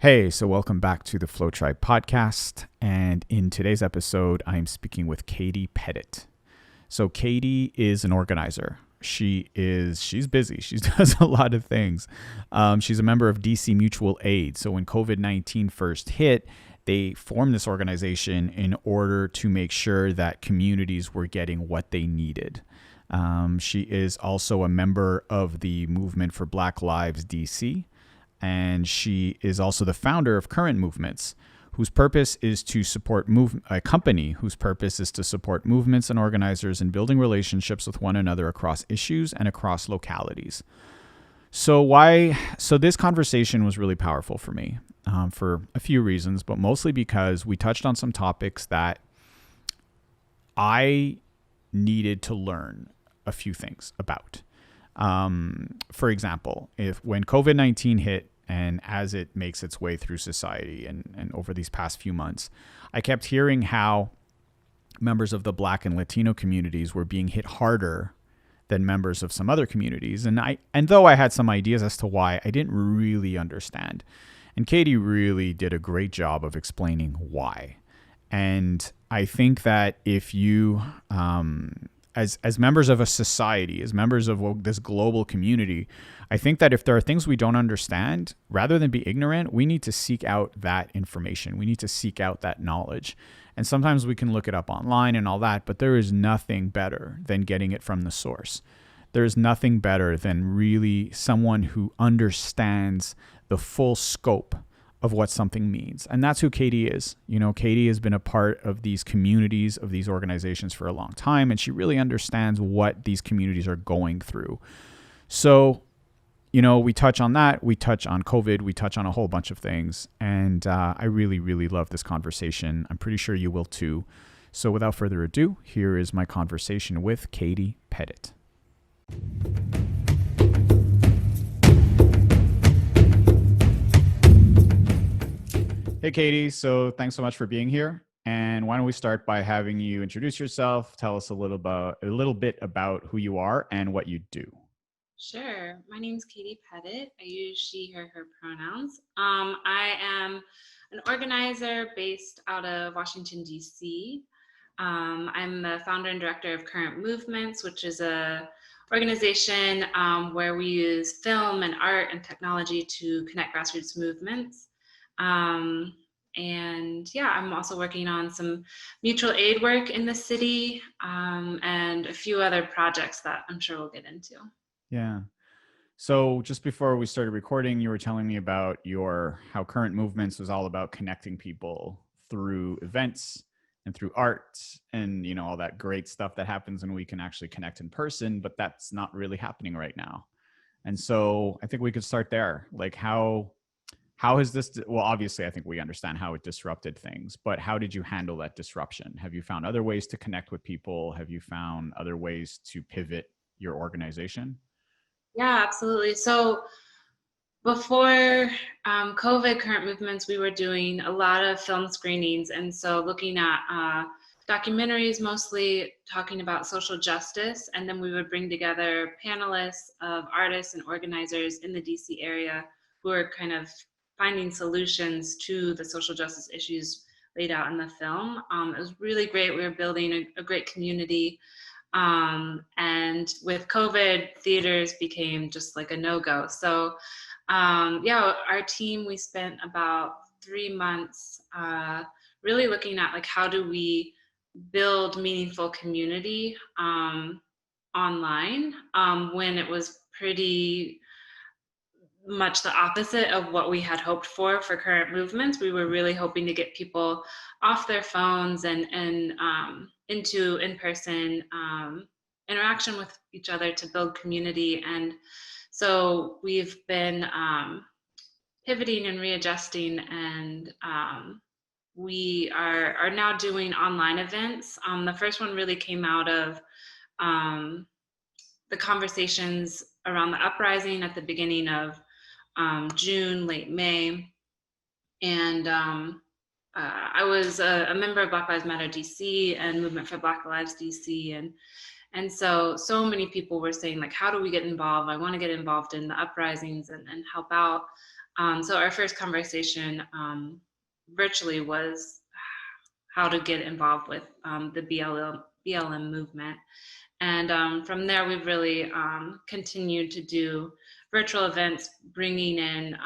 Hey, so welcome back to the Flow Tribe podcast. And in today's episode, I'm speaking with Katie Petitt. So Katie is an organizer. She's busy. She does a lot of things. She's a member of DC Mutual Aid. So when COVID-19 first hit, they formed this organization in order to make sure that communities were getting what they needed. She is also a member of the Movement for Black Lives DC. And she is also the founder of Current Movements, whose purpose is to support a company whose purpose is to support movements and organizers in building relationships with one another across issues and across localities. So this conversation was really powerful for me for a few reasons, but mostly because we touched on some topics that I needed to learn a few things about. For example, when COVID-19 hit and as it makes its way through society and over these past few months, I kept hearing how members of the Black and Latino communities were being hit harder than members of some other communities. And though I had some ideas as to why, I didn't really understand. And Katie really did a great job of explaining why. And I think that if you, as members of a society, as members of this global community, I think that if there are things we don't understand, rather than be ignorant, we need to seek out that information. We need to seek out that knowledge. And sometimes we can look it up online and all that, but there is nothing better than getting it from the source. There is nothing better than really someone who understands the full scope of what something means. And that's who Katie is. You know, Katie has been a part of these communities, of these organizations for a long time, and she really understands what these communities are going through. So, you know, we touch on that, we touch on COVID, we touch on a whole bunch of things. And I really, really love this conversation. I'm pretty sure you will too. So without further ado, here is my conversation with Katie Petitt. Hey, Katie. So thanks so much for being here. And why don't we start by having you introduce yourself, tell us a little bit about who you are and what you do. Sure. My name's Katie Petitt. I use she, her pronouns. I am an organizer based out of Washington, D.C. I'm the founder and director of Current Movements, which is a organization where we use film and art and technology to connect grassroots movements. And yeah, I'm also working on some mutual aid work in the city and a few other projects that I'm sure we'll get into. Yeah. So just before we started recording, you were telling me about how Current Movements was all about connecting people through events and through art and, you know, all that great stuff that happens when we can actually connect in person, but that's not really happening right now. And so I think we could start there. Like how has this, well, obviously I think we understand how it disrupted things, but how did you handle that disruption? Have you found other ways to connect with people? Have you found other ways to pivot your organization? Yeah, absolutely. So before COVID, Current Movements, we were doing a lot of film screenings. And so looking at documentaries, mostly talking about social justice. And then we would bring together panelists of artists and organizers in the DC area who are kind of finding solutions to the social justice issues laid out in the film. It was really great. We were building a great community. And with COVID, theaters became just like a no-go. So yeah, our team, we spent about 3 months really looking at like how do we build meaningful community online when it was pretty much the opposite of what we had hoped for Current Movements. We were really hoping to get people off their phones and into in-person interaction with each other to build community. And so we've been pivoting and readjusting, and we are now doing online events. The first one really came out of the conversations around the uprising at the beginning of June, late May. And I was a member of Black Lives Matter DC and Movement for Black Lives DC. And so many people were saying, like, how do we get involved? I want to get involved in the uprisings and help out. So our first conversation virtually was how to get involved with the BLM movement. And from there, we've really continued to do virtual events, bringing in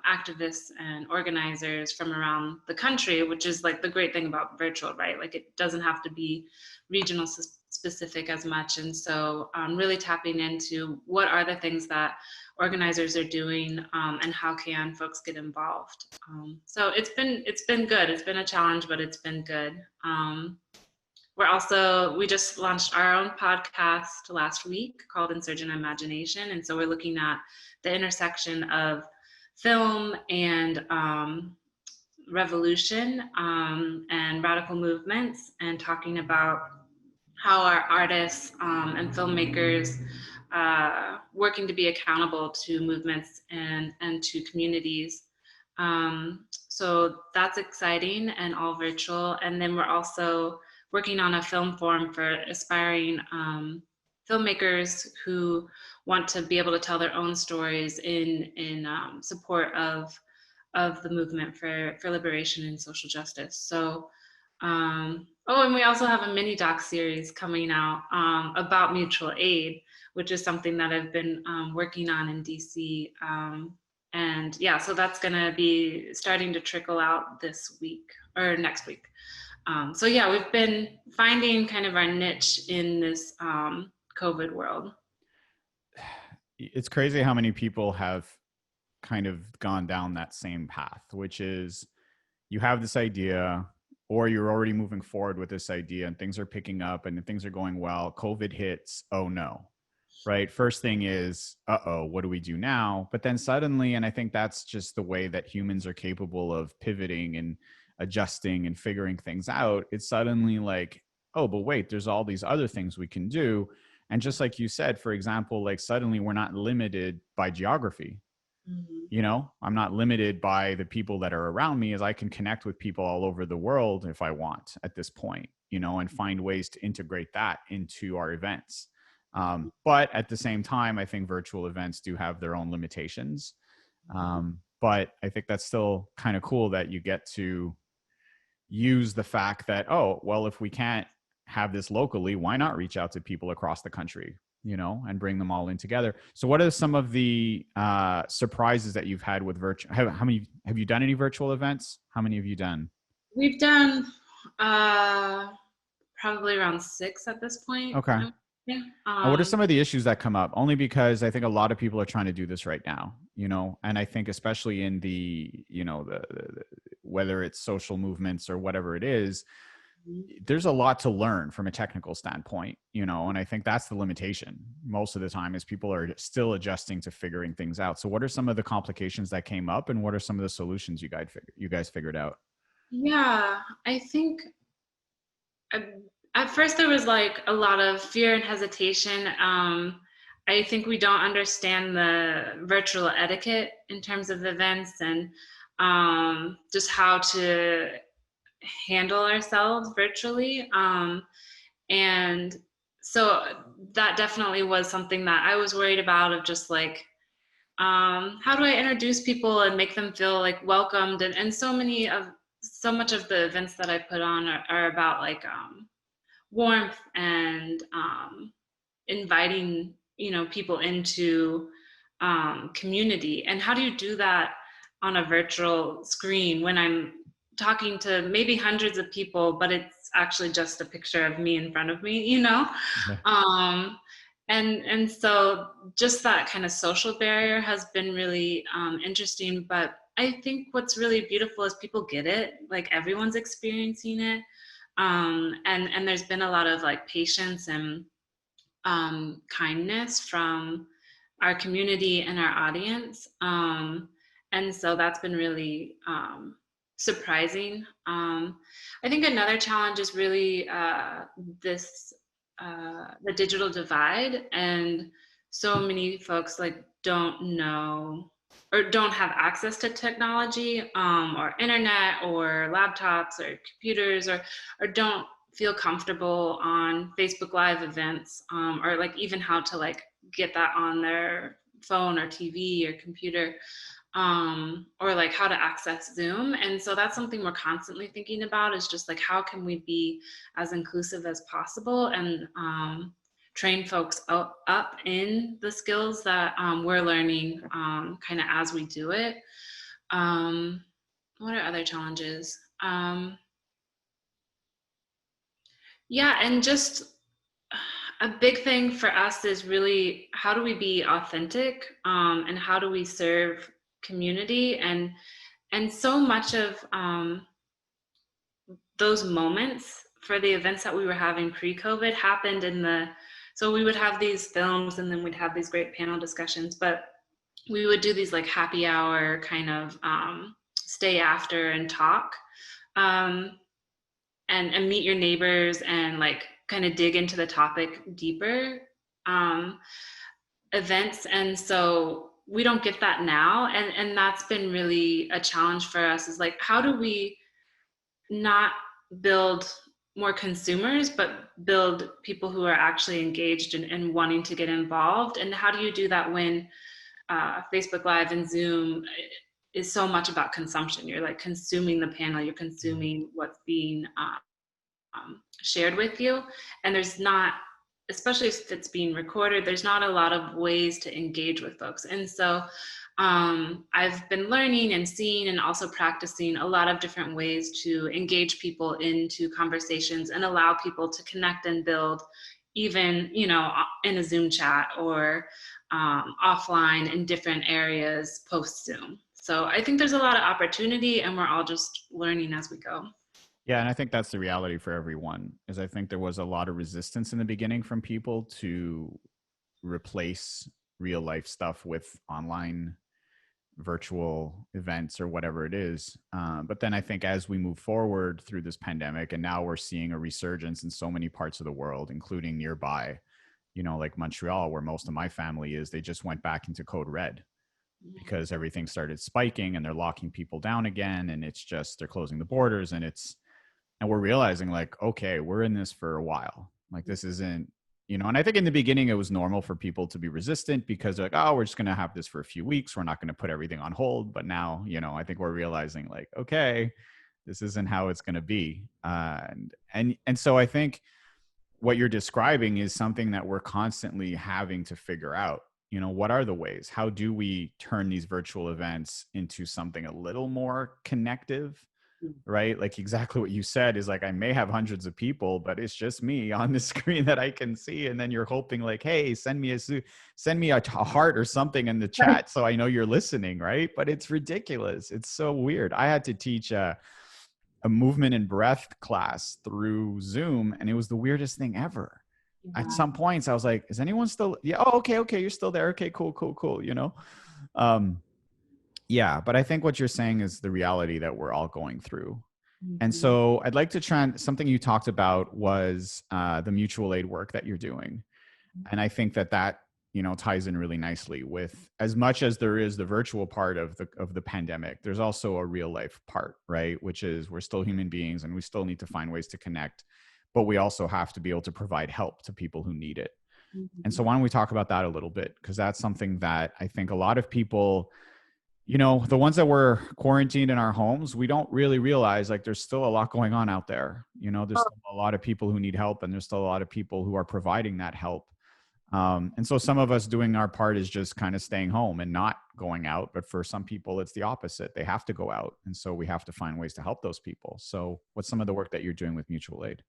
activists and organizers from around the country, which is like the great thing about virtual, right? Like it doesn't have to be regional specific as much. And so really tapping into what are the things that organizers are doing and how can folks get involved. So it's been good. It's been a challenge, but it's been good. We just launched our own podcast last week called Insurgent Imagination. And so we're looking at the intersection of film and revolution and radical movements, and talking about how our artists and filmmakers working to be accountable to movements and to communities. So that's exciting and all virtual. And then we're also working on a film forum for aspiring filmmakers who want to be able to tell their own stories in support of the movement for liberation and social justice. So, and we also have a mini doc series coming out about mutual aid, which is something that I've been working on in DC. And yeah, so that's gonna be starting to trickle out this week or next week. So yeah, we've been finding kind of our niche in this COVID world. It's crazy how many people have kind of gone down that same path, which is you have this idea or you're already moving forward with this idea and things are picking up and things are going well. COVID hits. Oh no. Right. First thing is, what do we do now? But then suddenly, and I think that's just the way that humans are capable of pivoting and adjusting and figuring things out. It's suddenly like, oh, but wait, there's all these other things we can do. And just like you said, for example, like suddenly we're not limited by geography. Mm-hmm. I'm not limited by the people that are around me, as I can connect with people all over the world if I want at this point, and find ways to integrate that into our events. But at the same time, I think virtual events do have their own limitations. But I think that's still kind of cool that you get to use the fact that, oh, well, if we can't have this locally, why not reach out to people across the country, and bring them all in together. So what are some of the surprises that you've had with virtual? How many have you done any virtual events? How many have you done? We've done probably around 6 at this point. Okay. Yeah. And what are some of the issues that come up? Only because I think a lot of people are trying to do this right now, and I think especially in the, the whether it's social movements or whatever it is, there's a lot to learn from a technical standpoint, and I think that's the limitation most of the time is people are still adjusting to figuring things out. So what are some of the complications that came up and what are some of the solutions you guys figured out? Yeah, I think at first there was like a lot of fear and hesitation. I think we don't understand the virtual etiquette in terms of events and just how to handle ourselves virtually. And so that definitely was something that I was worried about, of just like, how do I introduce people and make them feel like welcomed? And so much of the events that I put on are about like warmth and inviting, people into community. And how do you do that on a virtual screen when I'm talking to maybe hundreds of people, but it's actually just a picture of me in front of me, Yeah. And so just that kind of social barrier has been really interesting. But I think what's really beautiful is people get it, like everyone's experiencing it. And there's been a lot of like patience and kindness from our community and our audience. And so that's been really surprising. I think another challenge is really the digital divide, and so many folks like don't know or don't have access to technology or internet or laptops or computers, or don't feel comfortable on Facebook Live events, or like even how to like get that on their phone or TV or computer. or like how to access Zoom. And so that's something we're constantly thinking about, is just like, how can we be as inclusive as possible and train folks up in the skills that we're learning kind of as we do it. What are other challenges? Yeah, and just a big thing for us is really, how do we be authentic, and how do we serve community? And so much of those moments for the events that we were having pre-COVID happened so we would have these films and then we'd have these great panel discussions, but we would do these like happy hour kind of stay after and talk, um, and meet your neighbors and like kind of dig into the topic deeper, events. And so we don't get that now. And that's been really a challenge for us, is like, how do we not build more consumers, but build people who are actually engaged and wanting to get involved? And how do you do that when Facebook Live and Zoom is so much about consumption? You're like consuming the panel, you're consuming what's being shared with you, and there's not, especially if it's being recorded, there's not a lot of ways to engage with folks. And so I've been learning and seeing and also practicing a lot of different ways to engage people into conversations and allow people to connect and build, even, you know, in a Zoom chat or offline in different areas post Zoom. So I think there's a lot of opportunity, and we're all just learning as we go. Yeah, and I think that's the reality for everyone. Is I think there was a lot of resistance in the beginning from people to replace real life stuff with online virtual events or whatever it is. But then I think as we move forward through this pandemic, and now we're seeing a resurgence in so many parts of the world, including nearby, you know, like Montreal, where most of my family is, they just went back into code red because everything started spiking and they're locking people down again. And it's just, they're closing the borders, and we're realizing like, okay, we're in this for a while. Like this isn't, you know, and I think in the beginning it was normal for people to be resistant because they're like, oh, we're just going to have this for a few weeks. We're not going to put everything on hold. But now, you know, I think we're realizing like, okay, this isn't how it's going to be. And so I think what you're describing is something that we're constantly having to figure out. You know, what are the ways? How do we turn these virtual events into something a little more connective? Right? Like exactly what you said is like, I may have hundreds of people, but it's just me on the screen that I can see. And then you're hoping like, hey, send me a heart or something in the chat so I know you're listening. Right? But it's ridiculous. It's so weird. I had to teach a movement and breath class through Zoom, and it was the weirdest thing ever. At some points I was like, is anyone still? Yeah. Oh, okay. You're still there. Okay, cool. You know? Yeah, but I think what you're saying is the reality that we're all going through. And so I'd like to try, something you talked about was the mutual aid work that you're doing. And I think that, you know, ties in really nicely with, as much as there is the virtual part of the pandemic, there's also a real life part, right? Which is we're still human beings and we still need to find ways to connect, but we also have to be able to provide help to people who need it. And so why don't we talk about that a little bit? Because that's something that I think a lot of people, you know, the ones that were quarantined in our homes, we don't really realize like there's still a lot going on out there. You know, there's still a lot of people who need help, and there's still a lot of people who are providing that help. And so some of us doing our part is just kind of staying home and not going out. But for some people, it's the opposite. They have to go out. And so we have to find ways to help those people. So what's some of the work that you're doing with mutual aid?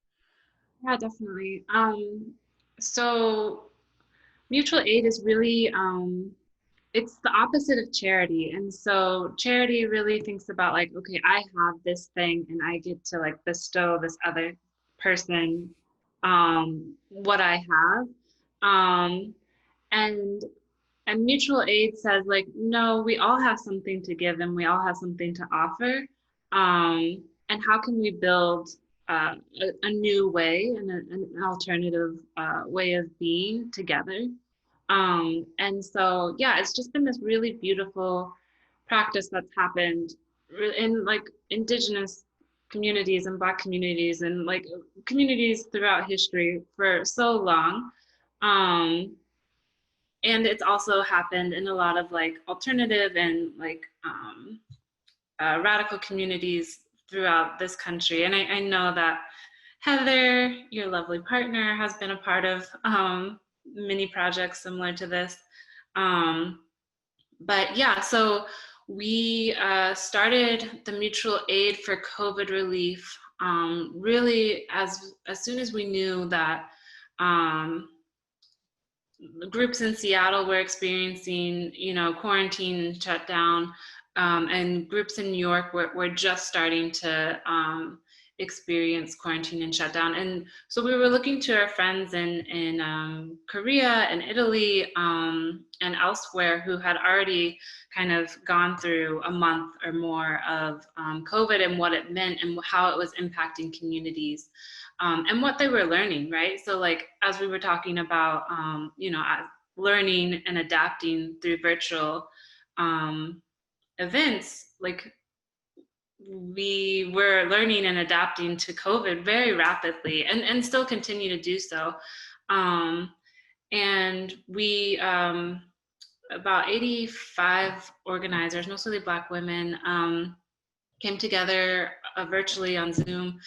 Yeah, definitely. So mutual aid is really, it's the opposite of charity. And so charity really thinks about like, okay, I have this thing and I get to like bestow this other person what I have. Um, and and mutual aid says like, no, we all have something to give and we all have something to offer. And how can we build a new way and an alternative way of being together? And so, yeah, it's just been this really beautiful practice that's happened in like indigenous communities and Black communities and like communities throughout history for so long. Um, and it's also happened in a lot of like alternative and like radical communities throughout this country. And I know that Heather, your lovely partner, has been a part of many projects similar to this. Um, but yeah, so we started the mutual aid for COVID relief really as soon as we knew that groups in Seattle were experiencing, quarantine and shutdown, and groups in New York were just starting to experience quarantine and shutdown. And so we were looking to our friends in Korea and Italy and elsewhere who had already kind of gone through a month or more of COVID and what it meant and how it was impacting communities. And what they were learning, right? So like, as we were talking about, learning and adapting through virtual events, like we were learning and adapting to COVID very rapidly and still continue to do so. And we, about 85 organizers, mostly Black women, came together virtually on Zoom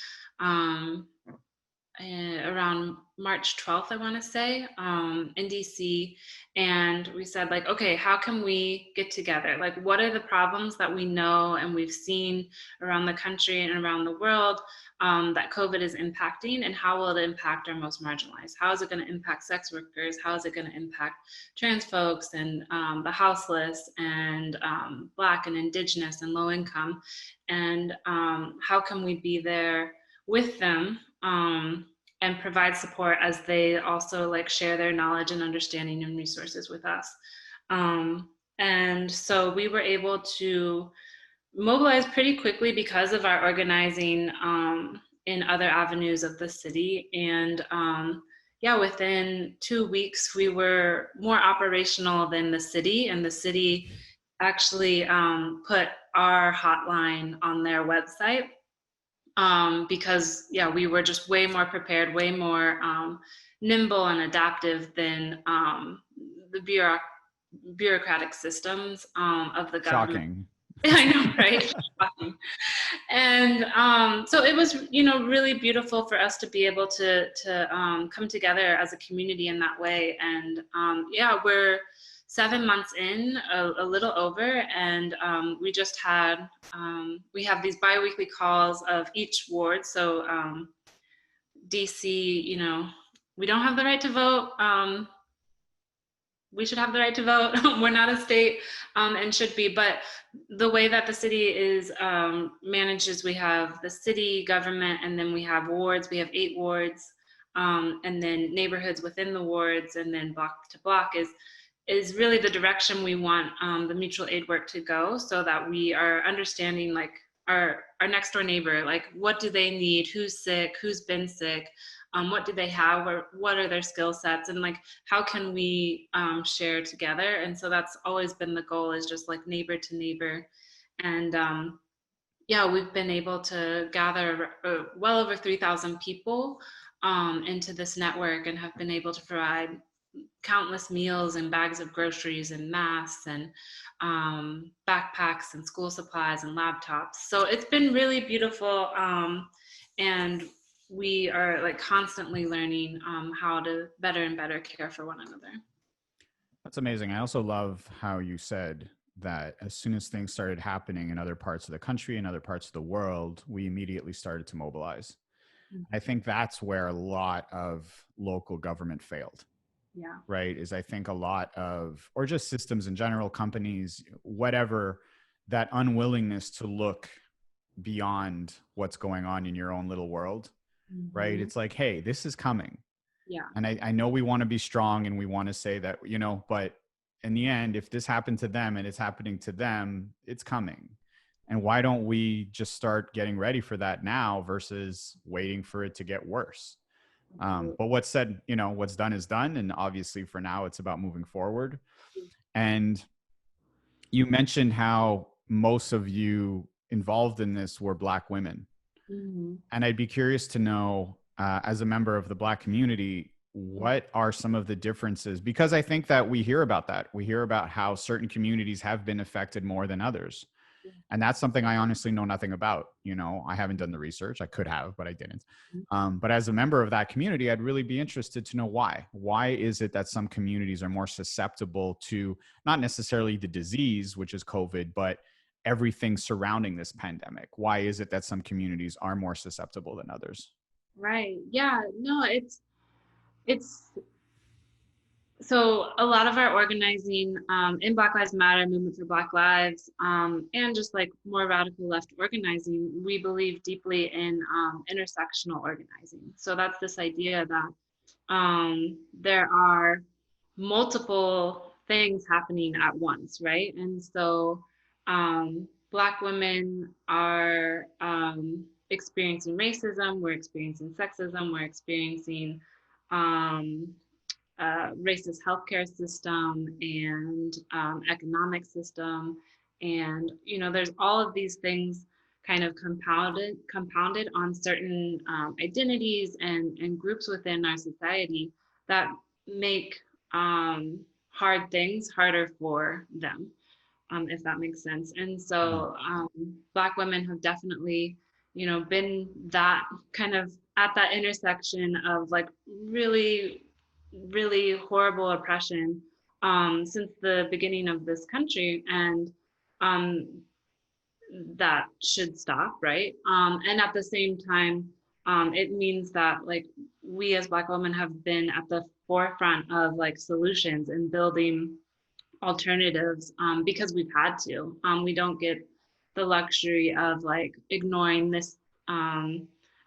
around March 12th, I want to say, in DC. And we said, like, okay, how can we get together? Like, what are the problems that we know and we've seen around the country and around the world that COVID is impacting, and how will it impact our most marginalized? How is it going to impact sex workers? How is it going to impact trans folks and the houseless and Black and Indigenous and low income? And how can we be there with them and provide support as they also like share their knowledge and understanding and resources with us. And so we were able to mobilize pretty quickly because of our organizing in other avenues of the city. And yeah, within 2 weeks, we were more operational than the city, and the city actually put our hotline on their website because yeah, we were just way more prepared, way more nimble and adaptive than the bureaucratic systems of the government. Shocking. I know, right? Shocking. And so it was, really beautiful for us to be able to come together as a community in that way. And yeah, we're 7 months in, a little over, and we just had, we have these biweekly calls of each ward. So DC, we don't have the right to vote. We should have the right to vote. We're not a state and should be, but the way that the city is managed is we have the city government, and then we have wards. We have 8 wards, and then neighborhoods within the wards, and then block to block is really the direction we want the mutual aid work to go, so that we are understanding like our next door neighbor, like what do they need, who's sick, who's been sick, what do they have, or what are their skill sets, and like how can we share together. And so that's always been the goal, is just like neighbor to neighbor. And yeah, we've been able to gather well over 3,000 people into this network, and have been able to provide countless meals and bags of groceries and masks and backpacks and school supplies and laptops. So it's been really beautiful. And we are like constantly learning how to better and better care for one another. That's amazing. I also love how you said that as soon as things started happening in other parts of the country and other parts of the world, we immediately started to mobilize. Mm-hmm. I think that's where a lot of local government failed. Yeah. Right. Is I think a lot of, or just systems in general, companies, whatever, that unwillingness to look beyond what's going on in your own little world. Mm-hmm. Right. It's like, hey, this is coming. Yeah. And I know we want to be strong and we want to say that, but in the end, if this happened to them and it's happening to them, it's coming. And why don't we just start getting ready for that now versus waiting for it to get worse? But what's said, what's done is done. And obviously for now, it's about moving forward. And you mentioned how most of you involved in this were Black women. Mm-hmm. And I'd be curious to know, as a member of the Black community, what are some of the differences? Because I think that we hear about that. We hear about how certain communities have been affected more than others. And that's something I honestly know nothing about. You know, I haven't done the research. I could have, but I didn't. But as a member of that community, I'd really be interested to know why. Why is it that some communities are more susceptible to not necessarily the disease, which is COVID, but everything surrounding this pandemic? Why is it that some communities are more susceptible than others? Right. Yeah. No, it's so a lot of our organizing in Black Lives Matter, Movement for Black Lives, and just like more radical left organizing, we believe deeply in intersectional organizing. So that's this idea that there are multiple things happening at once, right? And so Black women are experiencing racism, we're experiencing sexism, we're experiencing um, racist healthcare system and economic system. And, you know, there's all of these things kind of compounded on certain identities and groups within our society that make hard things harder for them, if that makes sense. And Mm. so Black women have definitely, you know, been that kind of at that intersection of like really, really horrible oppression since the beginning of this country. And um, that should stop, right? And at the same time, it means that like we as Black women have been at the forefront of like solutions and building alternatives because we've had to. We don't get the luxury of like ignoring this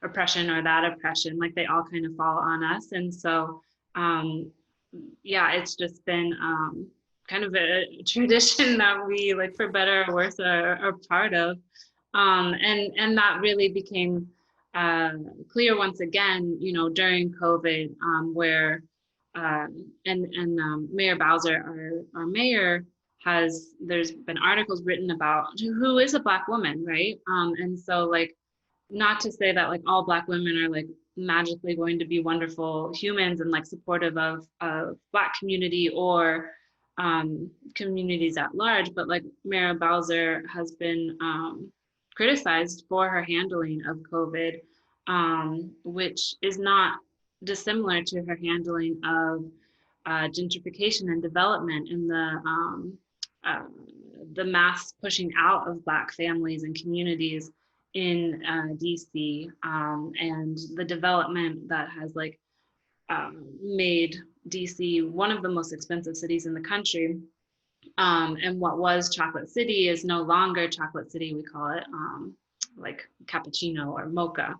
oppression or that oppression. Like they all kind of fall on us. And so, um, yeah, it's just been kind of a tradition that we, like, for better or worse, are part of. And that really became uh, clear once again, you know, during COVID, where and Mayor Bowser, our mayor, there's been articles written about who is a Black woman, right? And so like, not to say that like all Black women are like magically going to be wonderful humans and like supportive of Black community or communities at large, but like Mayor Bowser has been criticized for her handling of COVID, which is not dissimilar to her handling of gentrification and development and uh, the mass pushing out of Black families and communities in DC, and the development that has like made DC one of the most expensive cities in the country. And what was Chocolate City is no longer Chocolate City. We call it like cappuccino or mocha.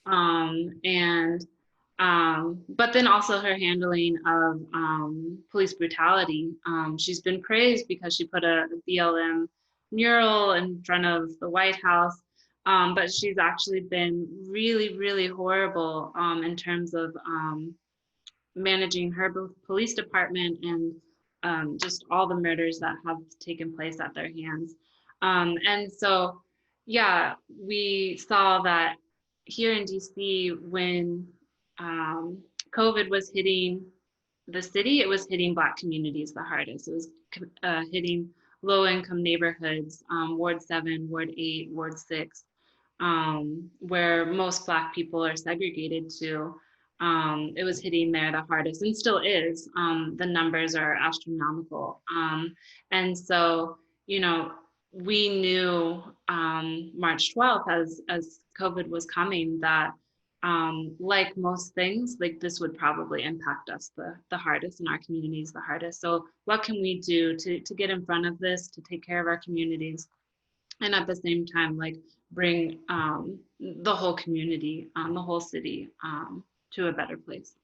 And but then also her handling of police brutality. She's been praised because she put a BLM mural in front of the White House, but she's actually been really, really horrible in terms of managing her police department and just all the murders that have taken place at their hands. And so, yeah, we saw that here in DC when um, COVID was hitting the city, it was hitting Black communities the hardest. It was hitting low income neighborhoods, Ward 7, Ward 8, Ward 6, where most Black people are segregated to. It was hitting there the hardest and still is. The numbers are astronomical. And so, you know, we knew March 12th as COVID was coming that like most things, like this would probably impact us the hardest in our communities the hardest. So what can we do to get in front of this, to take care of our communities? And at the same time, like bring the whole community, the whole city to a better place.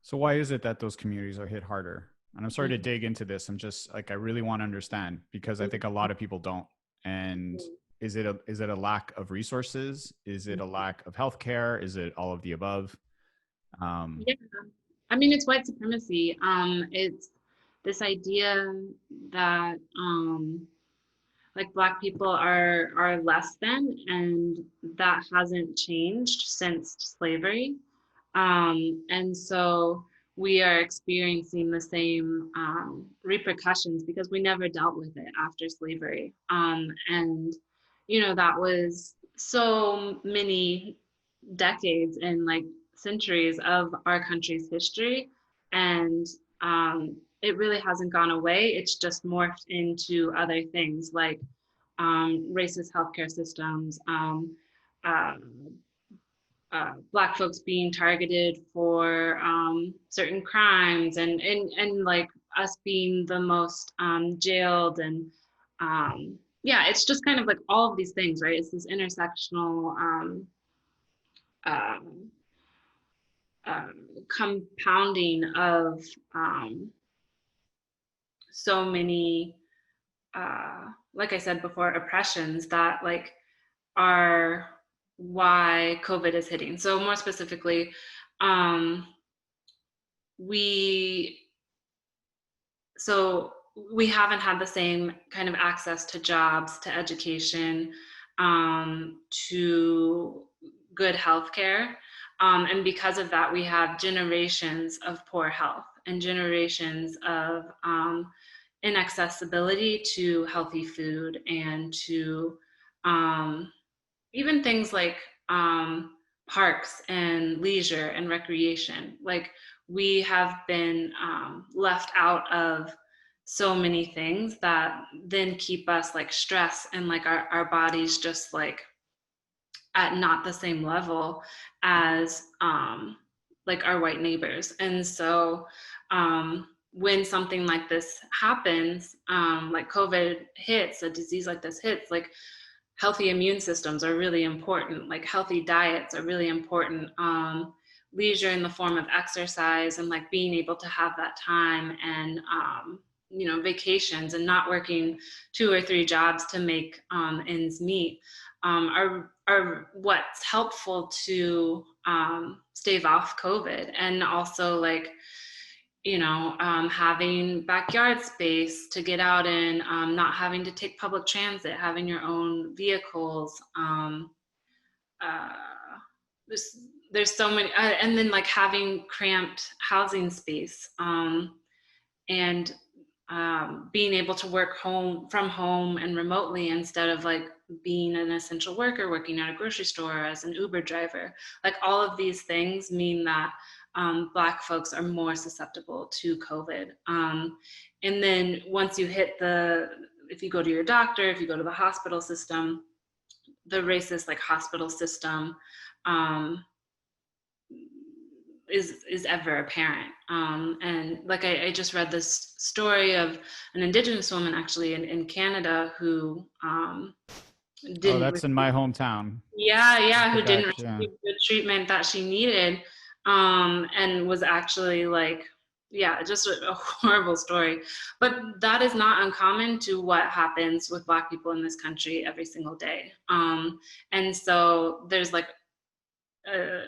So why is it that those communities are hit harder? And I'm sorry to Mhm. dig into this. I'm just like, I really want to understand because I think a lot of people don't. And is it a lack of resources? Is it a lack of healthcare? Is it all of the above? Um, Yeah, I mean, it's white supremacy. It's this idea that like Black people are less than, and that hasn't changed since slavery. And so we are experiencing the same repercussions because we never dealt with it after slavery. And, that was so many decades and like centuries of our country's history. And it really hasn't gone away. It's just morphed into other things like racist healthcare systems, uh, Black folks being targeted for certain crimes, and like us being the most jailed, and yeah, it's just kind of like all of these things, right? It's this intersectional um, compounding of so many, like I said before, oppressions that like are why COVID is hitting. So more specifically, um, we so we haven't had the same kind of access to jobs, to education, to good healthcare. And because of that, we have generations of poor health and generations of inaccessibility to healthy food and to um, even things like parks and leisure and recreation. Like we have been left out of so many things that then keep us like stressed, and like our bodies just at not the same level as like our white neighbors. And so when something like this happens, like COVID hits, a disease like this hits, like healthy immune systems are really important, like healthy diets are really important. Leisure in the form of exercise and like being able to have that time, and vacations, and not working 2 or 3 jobs to make ends meet, are what's helpful to stave off COVID. And also like having backyard space to get out in, not having to take public transit, having your own vehicles. Uh, there's there's so many, and then like having cramped housing space, and being able to work from home and remotely instead of like being an essential worker working at a grocery store as an Uber driver. Like all of these things mean that Black folks are more susceptible to COVID. And then once you hit if you go to your doctor, if you go to the hospital system, the racist like hospital system um, is ever apparent. And like I just read this story of an Indigenous woman actually in Canada who Oh, didn't that's in my receive, hometown, yeah, who didn't Quebec. Yeah. receive the treatment that she needed, and was actually like, yeah, just a horrible story. But that is not uncommon to what happens with Black people in this country every single day. And so there's like a,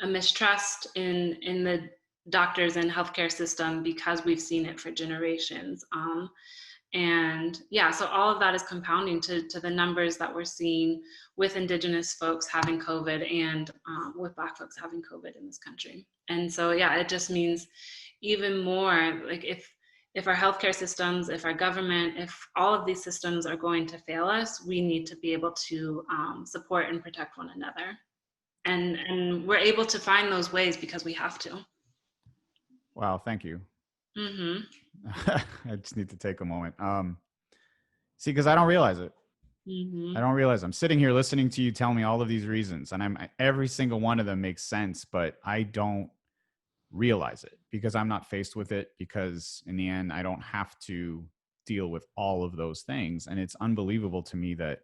a mistrust in the doctors and healthcare system because we've seen it for generations. And yeah, so all of that is compounding to the numbers that we're seeing with Indigenous folks having COVID, and with Black folks having COVID in this country. And so yeah, it just means even more like if our healthcare systems, if our government, if all of these systems are going to fail us, we need to be able to support and protect one another. And we're able to find those ways because we have to. Wow. Thank you. Mm-hmm. I just need to take a moment. See, because I don't realize it. I Mm-hmm. don't realize I'm sitting here listening to you tell me all of these reasons, and every single one of them makes sense, but I don't realize it because I'm not faced with it. Because in the end, I don't have to deal with all of those things, and it's unbelievable to me that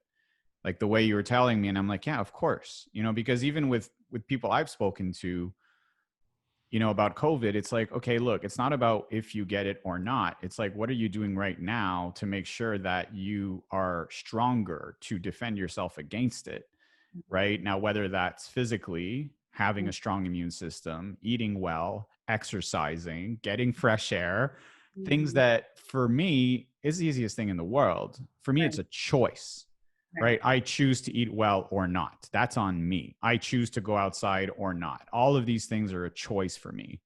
like the way you were telling me, and I'm like, yeah, of course, because even with people I've spoken to, about COVID, it's like, okay, look, it's not about if you get it or not. It's like, what are you doing right now to make sure that you are stronger to defend yourself against it? Right now, whether that's physically having a strong immune system, eating well, exercising, getting fresh air, things Mm-hmm. that for me is the easiest thing in the world. For me, it's Right. a choice. right? I choose to eat well or not. That's on me. I choose to go outside or not. All of these things are a choice for me.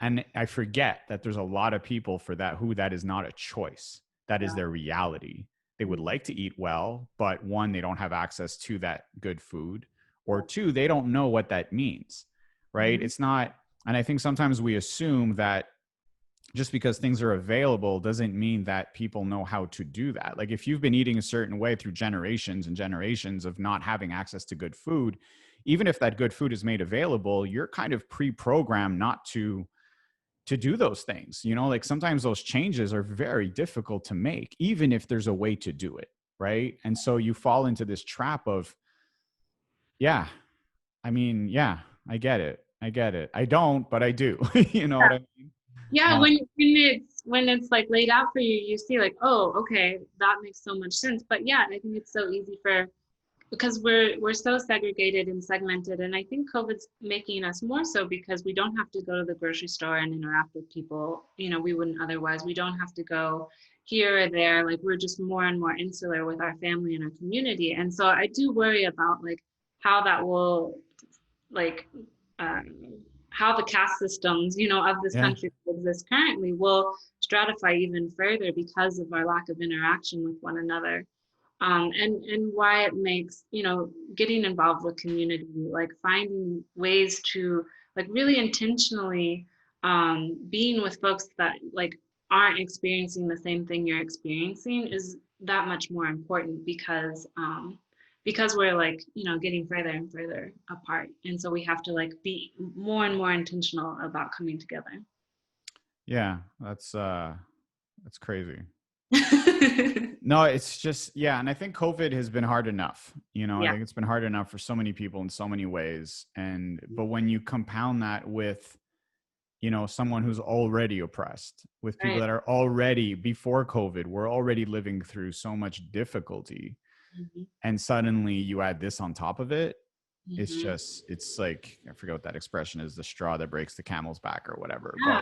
And I forget that there's a lot of people for that who that is not a choice. That is Yeah. their reality. They would like to eat well, but one, they don't have access to that good food, or two, they don't know what that means, right? Mm-hmm. It's not, and I think sometimes we assume that just because things are available doesn't mean that people know how to do that. Like if you've been eating a certain way through generations and generations of not having access to good food, even if that good food is made available, you're kind of pre-programmed not to do those things. You know, like sometimes those changes are very difficult to make, even if there's a way to do it. Right. And so you fall into this trap of, yeah, I mean, yeah, I get it. I get it. I don't, but I do. You know what I mean? Yeah, when it's like laid out for you, you see like, oh, okay, that makes so much sense. But yeah, I think it's so easy for because we're so segregated and segmented, and I think COVID's making us more so because we don't have to go to the grocery store and interact with people, we wouldn't otherwise. We don't have to go here or there. Like we're just more and more insular with our family and our community. And so I do worry about like how that will like how the caste systems, of this Yeah. country that exists currently will stratify even further because of our lack of interaction with one another. And why it makes, getting involved with community, like finding ways to like really intentionally being with folks that like aren't experiencing the same thing you're experiencing is that much more important because we're like, getting further and further apart. And so we have to like be more and more intentional about coming together. Yeah. That's crazy. No, it's just, yeah. And I think COVID has been hard enough. I Yeah. think it's been hard enough for so many people in so many ways. But when you compound that with, someone who's already oppressed, with people Right. that are already before COVID, we're already living through so much difficulty. Mm-hmm. And suddenly you add this on top of it. Mm-hmm. It's like, I forget what that expression is, the straw that breaks the camel's back or whatever. Yeah.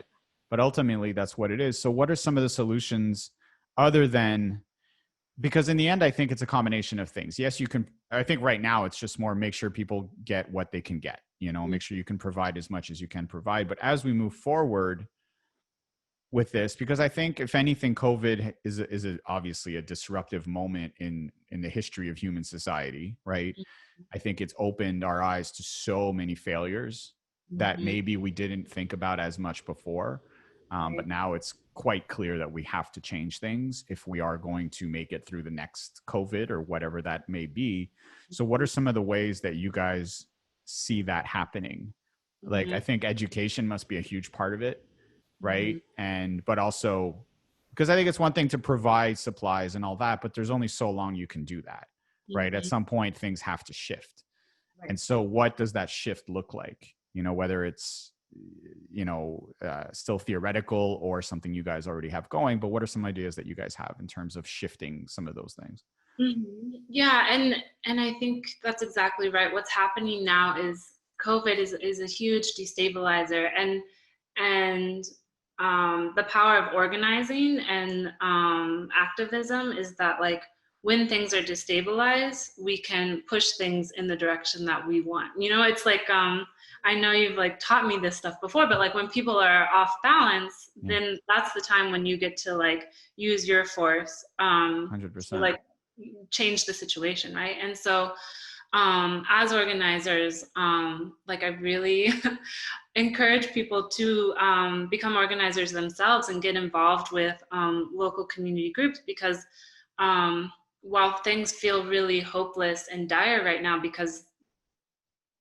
But ultimately that's what it is. So what are some of the solutions other than, because in the end, I think it's a combination of things. Yes, you can, I think right now it's just more make sure people get what they can get, make sure you can provide as much as you can provide. But as we move forward with this, because I think if anything, COVID is obviously a disruptive moment in the history of human society, right? I think it's opened our eyes to so many failures that Mm-hmm. maybe we didn't think about as much before. But Right. now it's quite clear that we have to change things if we are going to make it through the next COVID or whatever that may be. So, what are some of the ways that you guys see that happening? Like, Mm-hmm. I think education must be a huge part of it, right? Mm-hmm. But also, because I think it's one thing to provide supplies and all that, but there's only so long you can do that, right? At Mm-hmm. some point, things have to shift. Right. And so, what does that shift look like? Whether it's still theoretical or something you guys already have going, but what are some ideas that you guys have in terms of shifting some of those things? Yeah, and I think that's exactly right. What's happening now is COVID is a huge destabilizer, and the power of organizing and activism is that like when things are destabilized, we can push things in the direction that we want. It's like I know you've like taught me this stuff before, but like when people are off balance, Yeah, then that's the time when you get to like use your force to 100%. like change the situation, right? And so as organizers, like I really encourage people to become organizers themselves and get involved with local community groups because while things feel really hopeless and dire right now because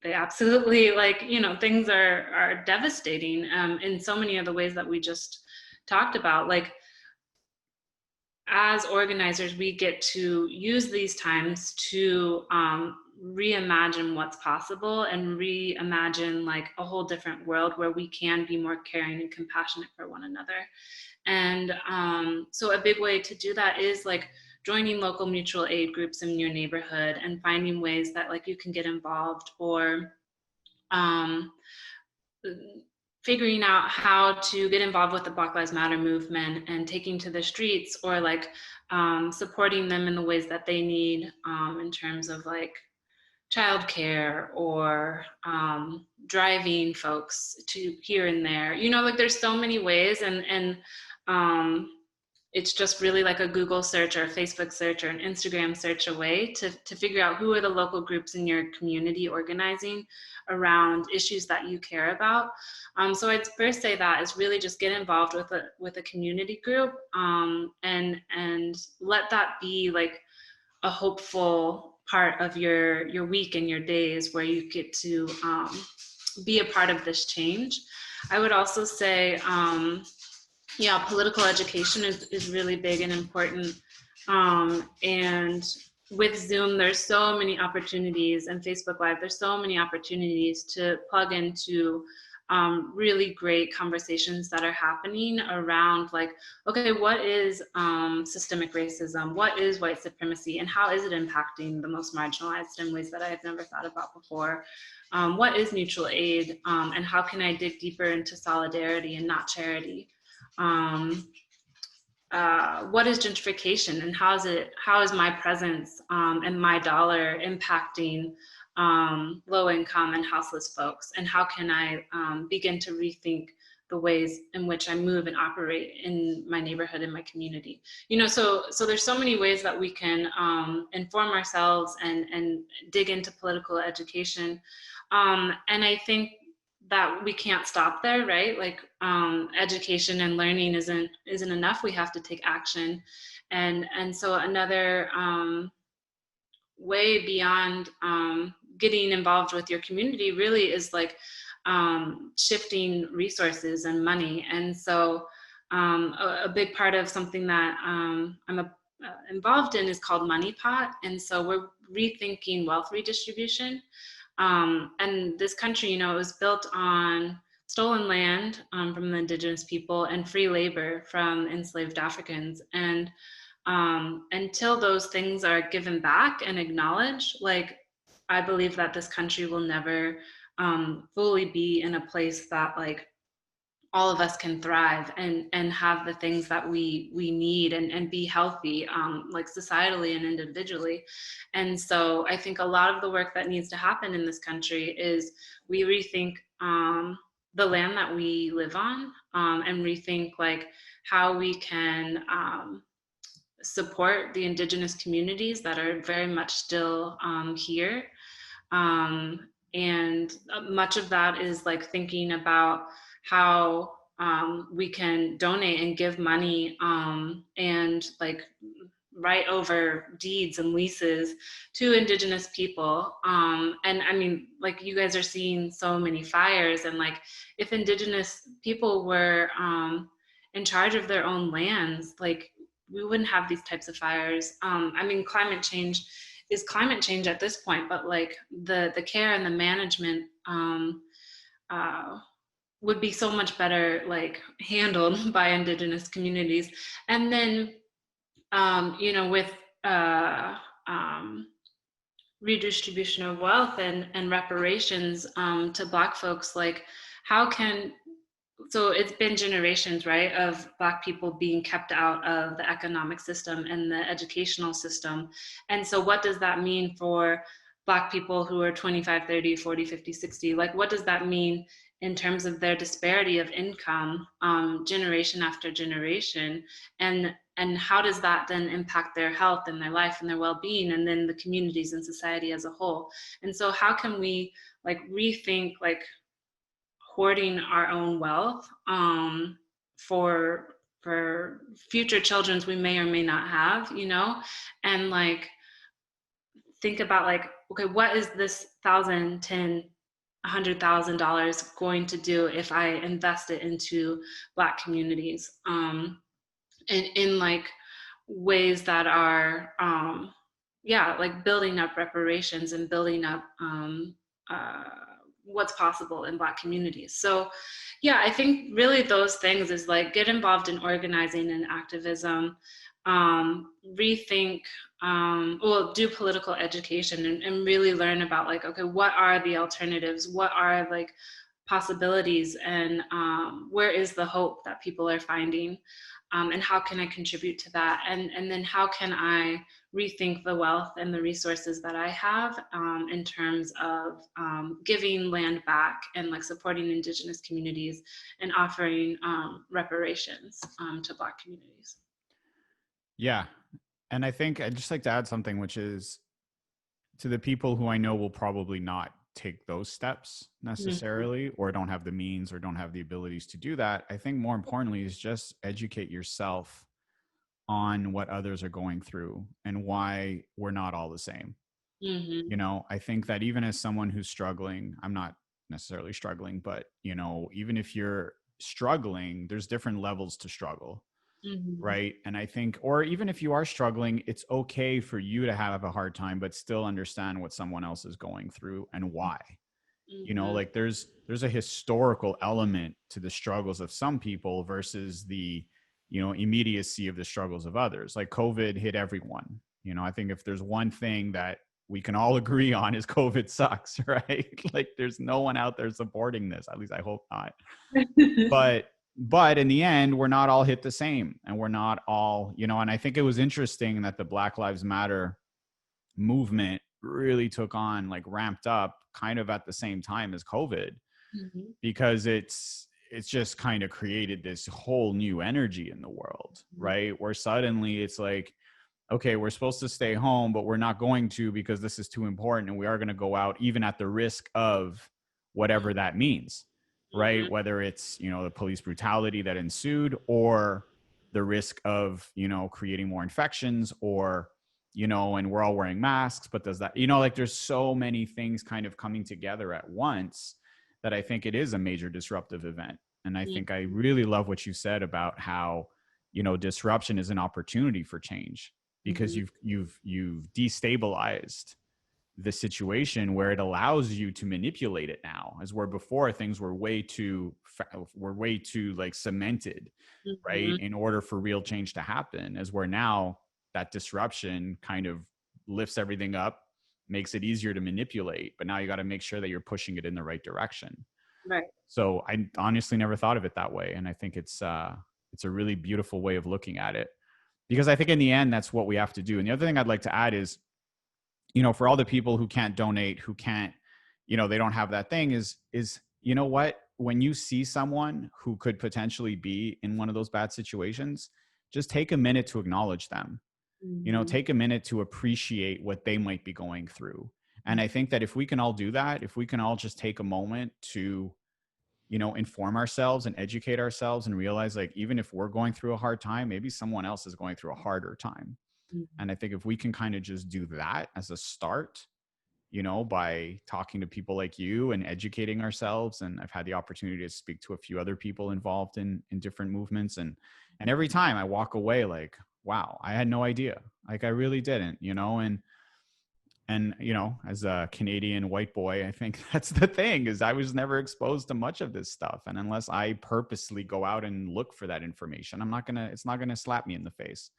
they absolutely like things are devastating in so many of the ways that we just talked about, like as organizers, we get to use these times to reimagine what's possible and reimagine like a whole different world where we can be more caring and compassionate for one another. And so a big way to do that is like joining local mutual aid groups in your neighborhood and finding ways that like you can get involved or um, figuring out how to get involved with the Black Lives Matter movement and taking to the streets or like supporting them in the ways that they need, in terms of like childcare or driving folks to here and there. You know, like there's so many ways, and it's just really like a Google search or a Facebook search or an Instagram search away to figure out who are the local groups in your community organizing around issues that you care about. So I'd first say that is really just get involved with a community group, and let that be like a hopeful part of your week and your days where you get to be a part of this change. I would also say, yeah, political education is really big and important. And with Zoom, there's so many opportunities, and Facebook Live, there's so many opportunities to plug into really great conversations that are happening around like, okay, what is systemic racism? What is white supremacy? And how is it impacting the most marginalized in ways that I've never thought about before? What is mutual aid? And how can I dig deeper into solidarity and not charity? What is gentrification, and how is my presence and my dollar impacting low income and houseless folks, and how can I begin to rethink the ways in which I move and operate in my neighborhood, in my community. You know, so there's so many ways that we can inform ourselves and dig into political education. And I think that we can't stop there, right? Like education and learning isn't enough. We have to take action. And so another way beyond getting involved with your community really is like shifting resources and money. And so a big part of something that I'm involved in is called Money Pot. And so we're rethinking wealth redistribution. And this country, you know, it was built on stolen land from the indigenous people and free labor from enslaved Africans. And until those things are given back and acknowledged, like, I believe that this country will never fully be in a place that like all of us can thrive and have the things that we need and be healthy, like societally and individually. And so I think a lot of the work that needs to happen in this country is we rethink the land that we live on, and rethink like how we can support the indigenous communities that are very much still here. And much of that is like thinking about how we can donate and give money and like write over deeds and leases to indigenous people. And I mean, like you guys are seeing so many fires, and like if indigenous people were in charge of their own lands, like we wouldn't have these types of fires. I mean, climate change is climate change at this point, but like the care and the management would be so much better like handled by indigenous communities. And then you know, with redistribution of wealth and reparations to Black folks, like how can, so it's been generations, right, of Black people being kept out of the economic system and the educational system. And so what does that mean for Black people who are 25, 30, 40, 50, 60? Like, what does that mean in terms of their disparity of income, generation after generation? And how does that then impact their health and their life and their well-being, and then the communities and society as a whole? And so how can we like rethink like hoarding our own wealth for future children we may or may not have, you know, and like think about like, okay, what is this $1,000, $10,000, $100,000 going to do if I invest it into Black communities, in like ways that are yeah, like building up reparations and building up what's possible in Black communities. So yeah, I think really those things is like get involved in organizing and activism, rethink, well, do political education and really learn about like, okay, what are the alternatives? What are like possibilities, and where is the hope that people are finding, and how can I contribute to that, and then how can I rethink the wealth and the resources that I have, in terms of giving land back and like supporting indigenous communities and offering reparations to Black communities. Yeah. And I think I'd just like to add something, which is to the people who I know will probably not take those steps Mhm. necessarily, or don't have the means or don't have the abilities to do that. I think more importantly is just educate yourself on what others are going through and why we're not all the same. Mhm. I think that even as someone who's struggling, I'm not necessarily struggling, but even if you're struggling, there's different levels to struggle, Mhm. right? And I think, or even if you are struggling, it's okay for you to have a hard time but still understand what someone else is going through and why. Mhm. Like there's a historical element to the struggles of some people versus the immediacy of the struggles of others. Like COVID hit everyone. I think if there's one thing that we can all agree on is COVID sucks, right? Like there's no one out there supporting this, at least I hope not. But in the end, we're not all hit the same, and we're not all, and I think it was interesting that the Black Lives Matter movement really took on, like ramped up kind of at the same time as COVID, Mhm. because it's just kind of created this whole new energy in the world, Mhm. right? Where suddenly it's like, okay, we're supposed to stay home, but we're not going to because this is too important. And we are going to go out even at the risk of whatever that means, right? Mhm. Whether it's, the police brutality that ensued, or the risk of, creating more infections, or, and we're all wearing masks, but does that, like there's so many things kind of coming together at once that I think it is a major disruptive event. And I think I Mhm. really love what you said about how, disruption is an opportunity for change, because Mhm. you've destabilized the situation where it allows you to manipulate it now, as where before things were way too like cemented, right, Mhm. in order for real change to happen, as where now that disruption kind of lifts everything up, makes it easier to manipulate, but now you got to make sure that you're pushing it in the right direction. Right. So I honestly never thought of it that way, and I think it's a really beautiful way of looking at it, because I think in the end that's what we have to do. And the other thing I'd like to add is, for all the people who can't donate, who can't, they don't have that thing, is what, when you see someone who could potentially be in one of those bad situations, just take a minute to acknowledge them. Mhm. Take a minute to appreciate what they might be going through. And I think that if we can all do that, if we can all just take a moment to inform ourselves and educate ourselves and realize, like, even if we're going through a hard time, maybe someone else is going through a harder time. Mhm. And I think if we can kind of just do that as a start, by talking to people like you and educating ourselves. And I've had the opportunity to speak to a few other people involved in different movements. And every time I walk away like, wow, I had no idea. Like I really didn't, and as a Canadian white boy, I think that's the thing, is I was never exposed to much of this stuff, and unless I purposely go out and look for that information, it's not gonna slap me in the face,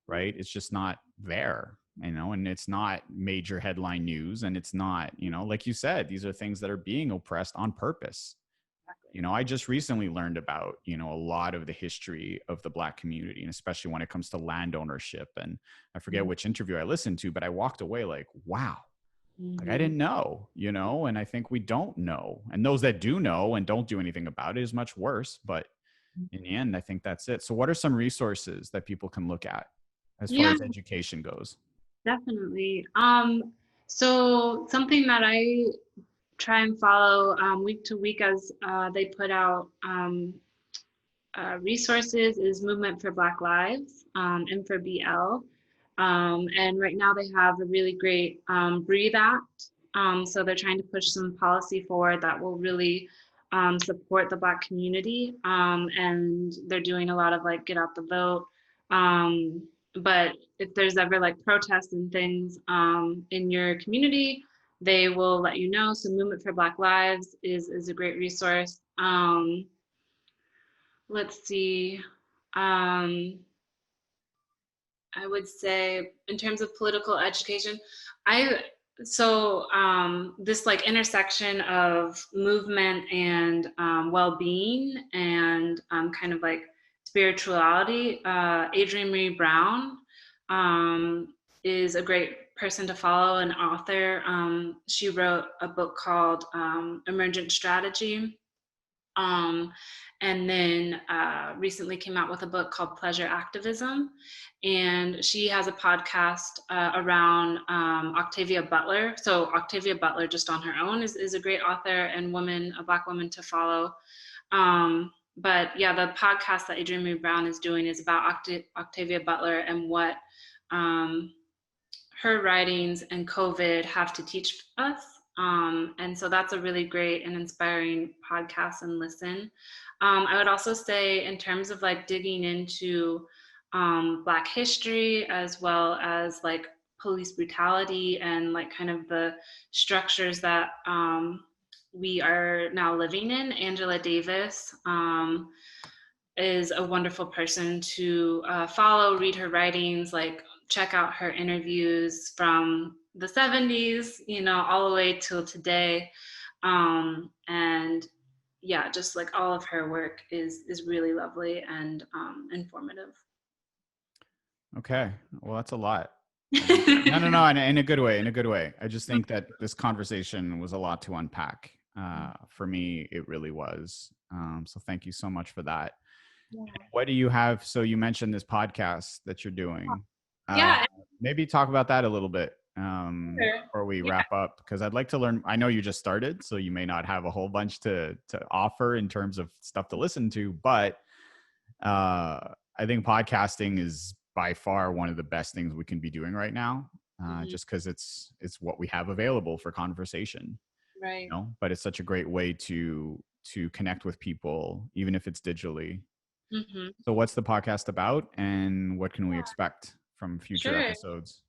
right? It's just not there, and it's not major headline news, and it's not, like you said, these are things that are being oppressed on purpose. Exactly. I just recently learned about, a lot of the history of the Black community, and especially when it comes to land ownership. And I forget Mhm. which interview I listened to, but I walked away like, wow, like I Mhm. didn't know, and I think we don't know. And those that do know and don't do anything about it is much worse. But in the end, I think that's it. So what are some resources that people can look at as far Yeah, as education goes? definitely. So something that I try and follow week to week as they put out resources is Movement for Black Lives, and for BL. And right now they have a really great Breathe Act. So they're trying to push some policy forward that will really support the Black community. And they're doing a lot of like get out the vote. But if there's ever like protests and things in your community, they will let you know. So Movement for Black Lives is a great resource. Let's see. Um, I would say in terms of political education, I this like intersection of movement and well-being and kind of like spirituality, Adrienne Marie Brown is a great person to follow, an author. She wrote a book called Emergent Strategy, and then recently came out with a book called Pleasure Activism. And she has a podcast around Octavia Butler. So Octavia Butler, just on her own, is a great author and woman, a Black woman to follow. But yeah, the podcast that Adrienne Marie Brown is doing is about Octavia Butler and what her writings and COVID have to teach us. And so that's a really great and inspiring podcast and listen. I would also say, in terms of like digging into Black history, as well as like police brutality and like kind of the structures that we are now living in, Angela Davis is a wonderful person to follow, read her writings, like check out her interviews from the 70s, all the way till today. And yeah, just like all of her work is really lovely and informative. Okay. Well, that's a lot. No, in a good way. I just think that this conversation was a lot to unpack. For me, it really was. So thank you so much for that. Yeah. What do you have? So you mentioned this podcast that you're doing. Yeah. Maybe talk about that a little bit before we wrap up, because I'd like to learn. I know you just started, so you may not have a whole bunch to offer in terms of stuff to listen to, but I think podcasting is by far one of the best things we can be doing right now, just because it's what we have available for conversation. Right. But it's such a great way to connect with people, even if it's digitally. Mm-hmm. So what's the podcast about, and what can we expect from future episodes?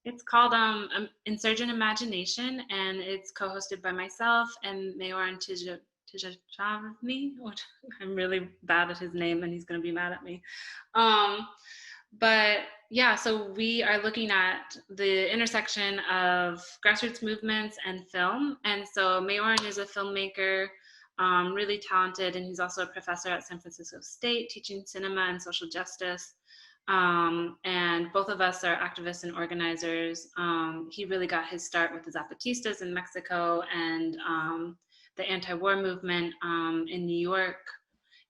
It's called Insurgent Imagination, and it's co-hosted by myself and Mayoran Tijani. I'm really bad at his name, and he's going to be mad at me. But yeah, so we are looking at the intersection of grassroots movements and film. And so Mayoran is a filmmaker, really talented, and he's also a professor at San Francisco State teaching cinema and social justice. And both of us are activists and organizers. He really got his start with the Zapatistas in Mexico and the anti-war movement in New York.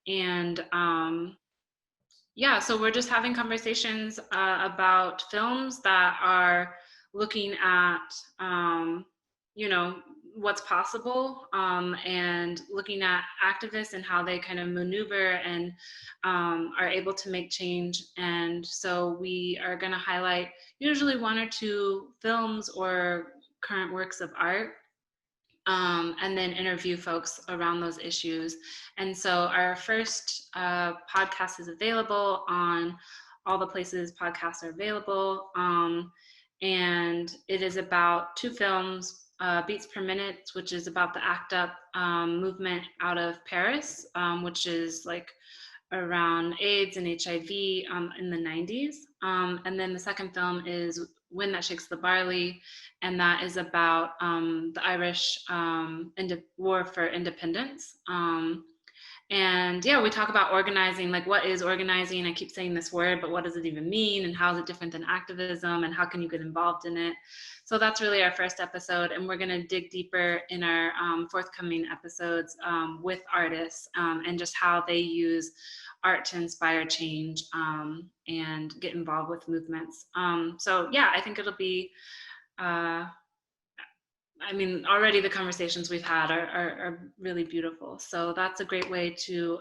And yeah, so we're just having conversations about films that are looking at, what's possible, and looking at activists and how they kind of maneuver and are able to make change. And so we are going to highlight usually one or two films or current works of art, and then interview folks around those issues. And so our first podcast is available on all the places podcasts are available. And it is about two films, Beats Per Minute, which is about the ACT UP movement out of Paris, which is like around AIDS and HIV in the 90s. And then the second film is Wind That Shakes the Barley, and that is about the Irish war for independence. And yeah, we talk about organizing, like what is organizing? I keep saying this word, but what does it even mean? And how is it different than activism? And how can you get involved in it? So that's really our first episode. And we're gonna dig deeper in our forthcoming episodes with artists and just how they use art to inspire change and get involved with movements. So yeah, I think it'll be, already the conversations we've had are really beautiful. So that's a great way to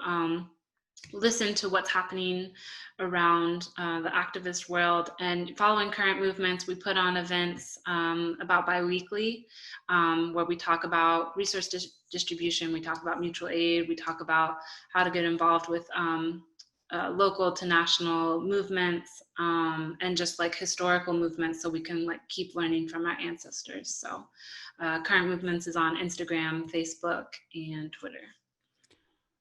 listen to what's happening around the activist world. And following current movements, we put on events about bi-weekly where we talk about resource distribution, we talk about mutual aid, we talk about how to get involved with local to national movements and just like historical movements, so we can like keep learning from our ancestors. So Current Movements is on Instagram, Facebook, and Twitter.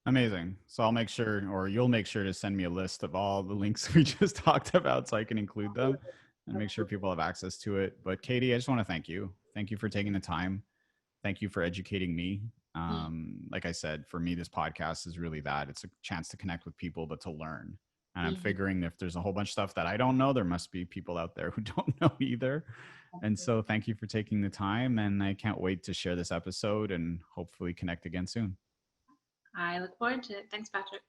Amazing. So I'll make sure, or you'll make sure to send me a list of all the links we just talked about so I can include them. and make sure people have access to it. But Katie, I just want to thank you. Thank you for taking the time. Thank you for educating me. Like I said, for me, this podcast is really that. It's a chance to connect with people, but to learn. And I'm figuring if there's a whole bunch of stuff that I don't know, there must be people out there who don't know either. And so thank you for taking the time. And I can't wait to share this episode and hopefully connect again soon. I look forward to it. Thanks, Patrick.